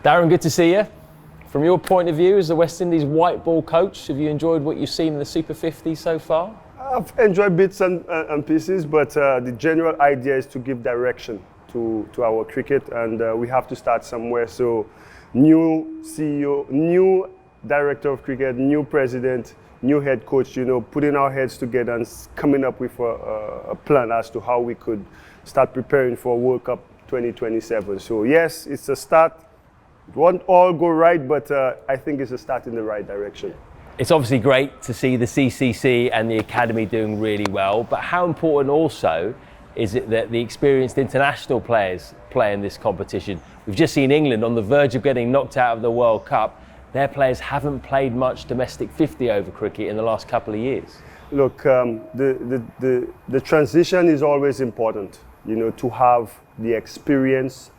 Darren, good to see you. From your point of view as the West Indies white ball coach, have you enjoyed what you've seen in the Super 50 so far? I've enjoyed bits and pieces, but the general idea is to give direction to our cricket, and we have to start somewhere. So, new CEO, new director of cricket, new president, new head coach, putting our heads together and coming up with a plan as to how we could start preparing for World Cup 2027. So yes, it's a start. It won't all go right, but I think it's a start in the right direction. It's obviously great to see the CCC and the Academy doing really well, but how important also is it that the experienced international players play in this competition? We've just seen England on the verge of getting knocked out of the World Cup. Their players haven't played much domestic 50 over cricket in the last couple of years. Look, the transition is always important, to have the experience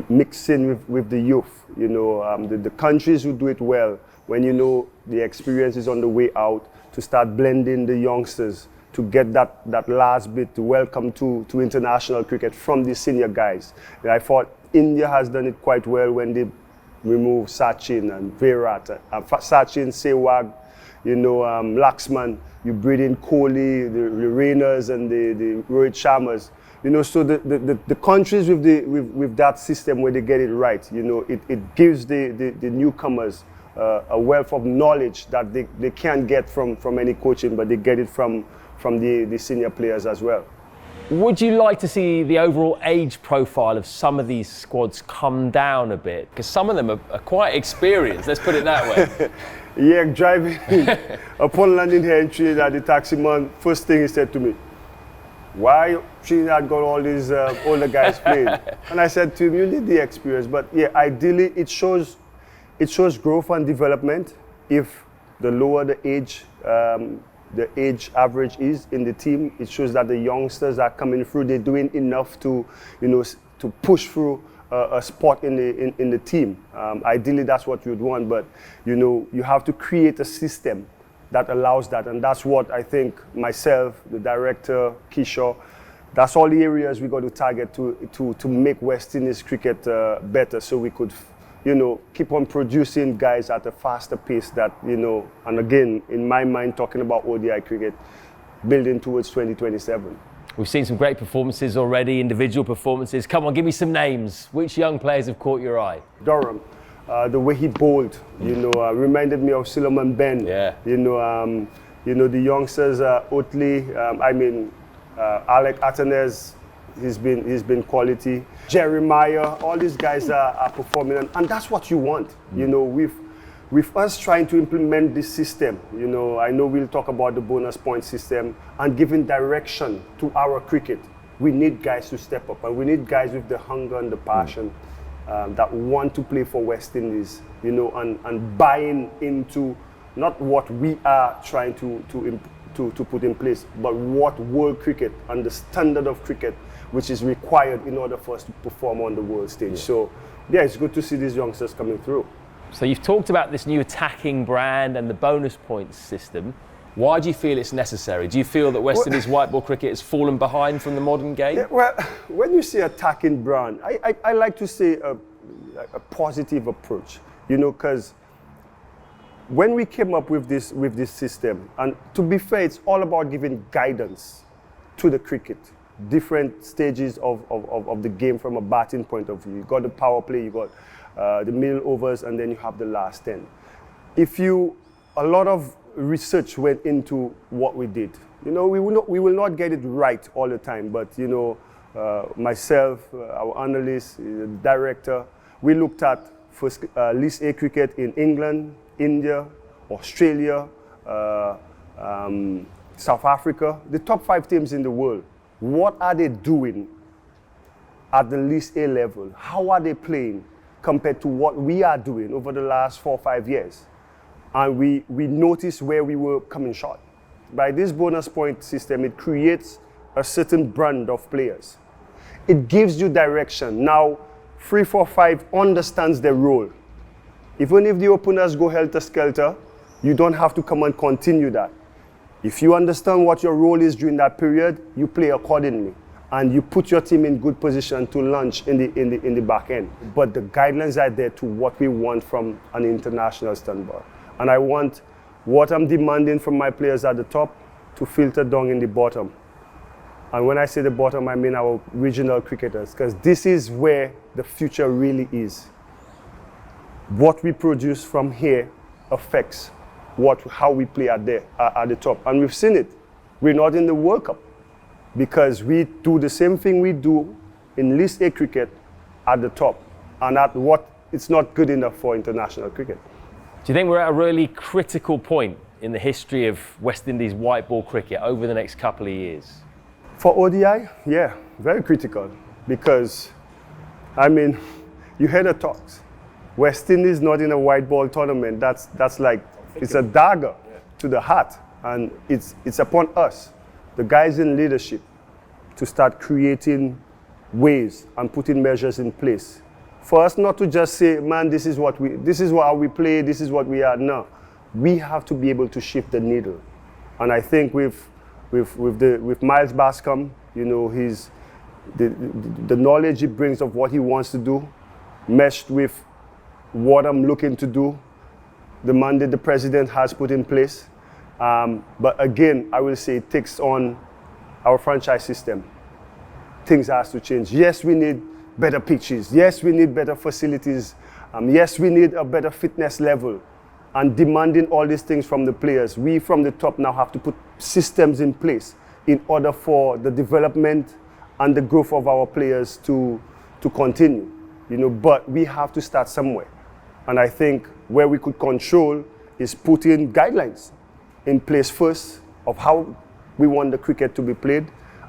mixing with the youth. The countries who do it well, when the experience is on the way out, to start blending the youngsters, to get that last bit to welcome to international cricket from the senior guys. And I thought India has done it quite well when they remove Sachin and Virat, Sachin, Sehwag, Laxman. You bring in Kohli, the Rainas and the Rohit Sharmas. So the countries with that system where they get it right, it gives the newcomers a wealth of knowledge that they can't get from any coaching, but they get it from the senior players as well. Would you like to see the overall age profile of some of these squads come down a bit? Because some of them are quite experienced, let's put it that way. Yeah, driving upon landing here in Trinidad, the taxi man, first thing he said to me, why Trinidad got all these older guys playing? And I said to him, you need the experience. But yeah, ideally it shows growth and development if the lower the age average is in the team. It shows that the youngsters are coming through. They're doing enough to push through a spot in the team. Ideally, that's what you'd want. But you have to create a system that allows that, and that's what I think myself, the director, Kishore, that's all the areas we got to target to make West Indies cricket better, so we could keep on producing guys at a faster pace that, and again, in my mind, talking about ODI cricket, building towards 2027. We've seen some great performances already, individual performances. Come on, give me some names. Which young players have caught your eye? Durham, the way he bowled, reminded me of Suleiman Ben. Yeah. The youngsters, Otley, Alec Atanez, he's been quality. Jeremiah, all these guys are performing, and that's what you want. With us trying to implement this system, I know we'll talk about the bonus point system and giving direction to our cricket. We need guys to step up, and we need guys with the hunger and the passion that want to play for West Indies, and buying into not what we are trying to put in place, but what world cricket and the standard of cricket which is required in order for us to perform on the world stage. So, yeah, it's good to see these youngsters coming through. So you've talked about this new attacking brand and the bonus points system. Why do you feel it's necessary? Do you feel that West Indies white ball cricket has fallen behind from the modern game? Yeah, well, when you say attacking brand, I like to say a positive approach, because when we came up with this system, and to be fair, it's all about giving guidance to the cricket. Different stages of the game from a batting point of view. You got the power play, you got the middle overs, and then you have the last 10. A lot of research went into what we did. We will not get it right all the time, but myself, our analyst, the director, we looked at first List A cricket in England, India, Australia, South Africa, the top 5 teams in the world. What are they doing at the List A level? How are they playing compared to what we are doing over the last 4 or 5 years? And we noticed where we were coming short. By this bonus point system, it creates a certain brand of players. It gives you direction. Now, 3, 4, 5 understands their role. Even if the openers go helter-skelter, you don't have to come and continue that. If you understand what your role is during that period, you play accordingly. and you put your team in good position to launch in the back end. But the guidelines are there to what we want from an international standpoint. And I want what I'm demanding from my players at the top to filter down in the bottom. And when I say the bottom, I mean our regional cricketers, because this is where the future really is. What we produce from here affects how we play at the top. And we've seen it. We're not in the World Cup because we do the same thing we do in List A cricket at the top. And at what it's not good enough for international cricket. Do you think we're at a really critical point in the history of West Indies white ball cricket over the next couple of years? For ODI, yeah, very critical. Because, I mean, you heard the talks. West Indies not in a white ball tournament, that's like, it's a dagger to the heart. And it's upon us, the guys in leadership, to start creating ways and putting measures in place. For us not to just say, man, this is how we play, this is what we are. No, we have to be able to shift the needle. And I think with Miles Bascom, you know, the knowledge he brings of what he wants to do, meshed with what I'm looking to do, the mandate the president has put in place. But again, I will say it takes on our franchise system. Things has to change. Yes, we need better pitches. Yes, we need better facilities. Yes, we need a better fitness level. And demanding all these things from the players. We from the top now have to put systems in place in order for the development and the growth of our players to continue. You know, but we have to start somewhere. And I think where we could control is putting guidelines in place first of how we want the cricket to be played.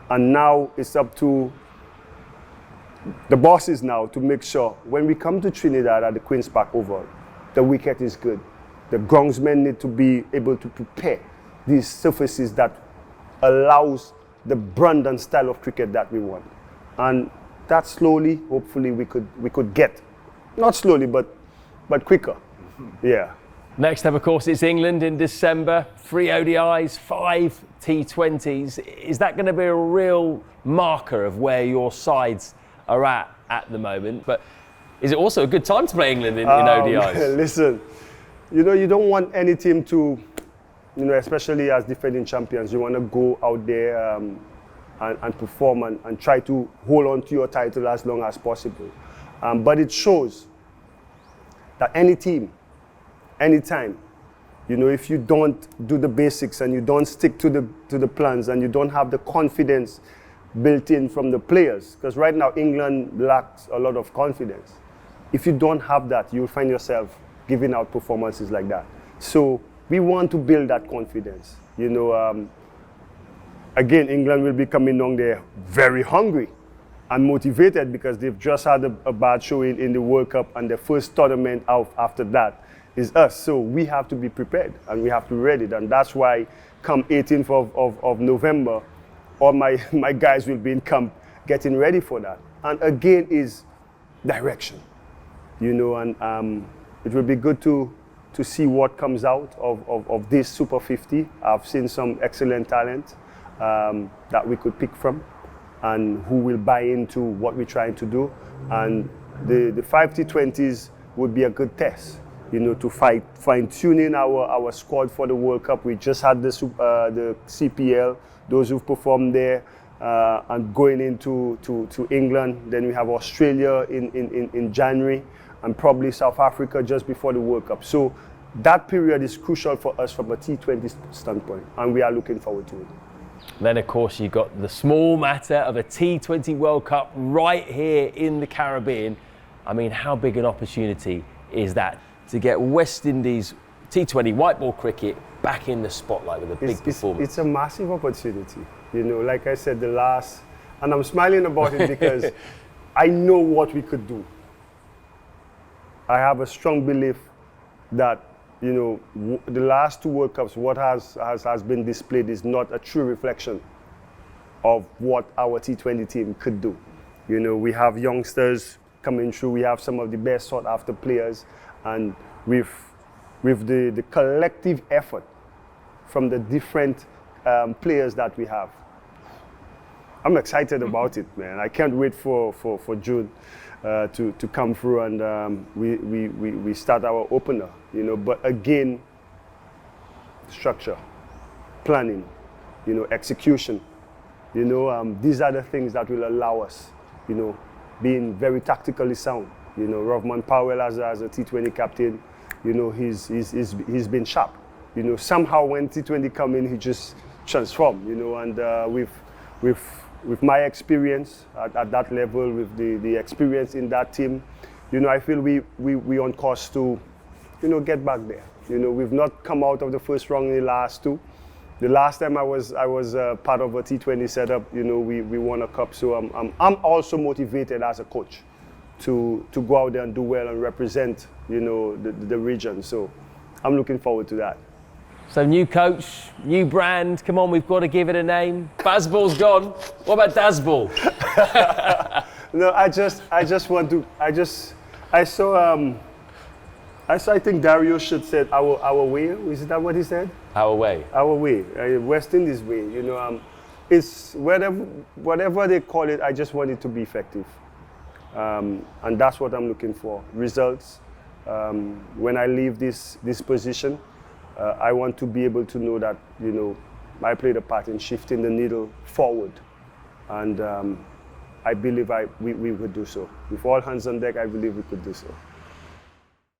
And now it's up to the bosses now to make sure when we come to Trinidad at the Queen's Park Oval, the wicket is good. The groundsmen need to be able to prepare these surfaces that allows the brand and style of cricket that we want. And that slowly, hopefully, we could get. Not slowly, but quicker. Yeah. Next up, of course, it's England in December. 3 ODIs, 5 T20s. Is that going to be a real marker of where your sides are at the moment? But is it also a good time to play England in ODIs? Listen, you know, you don't want any team to, you know, especially as defending champions, you want to go out there and perform and try to hold on to your title as long as possible. But it shows that any team, anytime, you know, if you don't do the basics and you don't stick to the plans and you don't have the confidence built in from the players, because right now England lacks a lot of confidence. If you don't have that, you'll find yourself giving out performances like that. So we want to build that confidence. You know, again, England will be coming down there very hungry and motivated because they've just had a bad showing in the World Cup, and their first tournament out after that is us. So we have to be prepared and we have to be ready. And that's why come 18th of November, all my guys will be in camp getting ready for that. And again is direction, you know, and it will be good to see what comes out of this Super 50. I've seen some excellent talent that we could pick from and who will buy into what we're trying to do. And the 5 T20s would be a good test, you know, to fine-tuning our squad for the World Cup. We just had the CPL, those who've performed there, and going into England. Then we have Australia in January, and probably South Africa just before the World Cup. So that period is crucial for us from a T20 standpoint, and we are looking forward to it. Then, of course, you've got the small matter of a T20 World Cup right here in the Caribbean. I mean, how big an opportunity is that to get West Indies T20 white ball cricket back in the spotlight with a big performance? It's a massive opportunity. You know, like I said, and I'm smiling about it because I know what we could do. I have a strong belief that, you know, the last 2 World Cups, what has been displayed is not a true reflection of what our T20 team could do. You know, we have youngsters coming through, we have some of the best sought after players, and with the collective effort from the different players that we have, I'm excited about it, man. I can't wait for June to come through and we start our opener, you know. But again, structure, planning, you know, execution, you know, these are the things that will allow us, you know, being very tactically sound. You know, Rovman Powell as a T20 captain, you know, he's been sharp. You know, somehow when T20 come in, he just transformed, you know, and with my experience at that level, with the experience in that team, you know, I feel we on course to, you know, get back there. You know, we've not come out of the first round in the last two. The last time I was part of a T20 setup, you know, we won a cup. So I'm also motivated as a coach to go out there and do well and represent, you know, the region. So I'm looking forward to that. So new coach, new brand. Come on, we've got to give it a name. Bazball's gone. What about Dazball? No, I think Dario should said our way. Is that what he said? Our way. Our way. West Indies way. You know, it's whatever they call it. I just want it to be effective, and that's what I'm looking for. Results. When I leave this position, I want to be able to know that, you know, I played a part in shifting the needle forward, and I believe we could do so. With all hands on deck, I believe we could do so.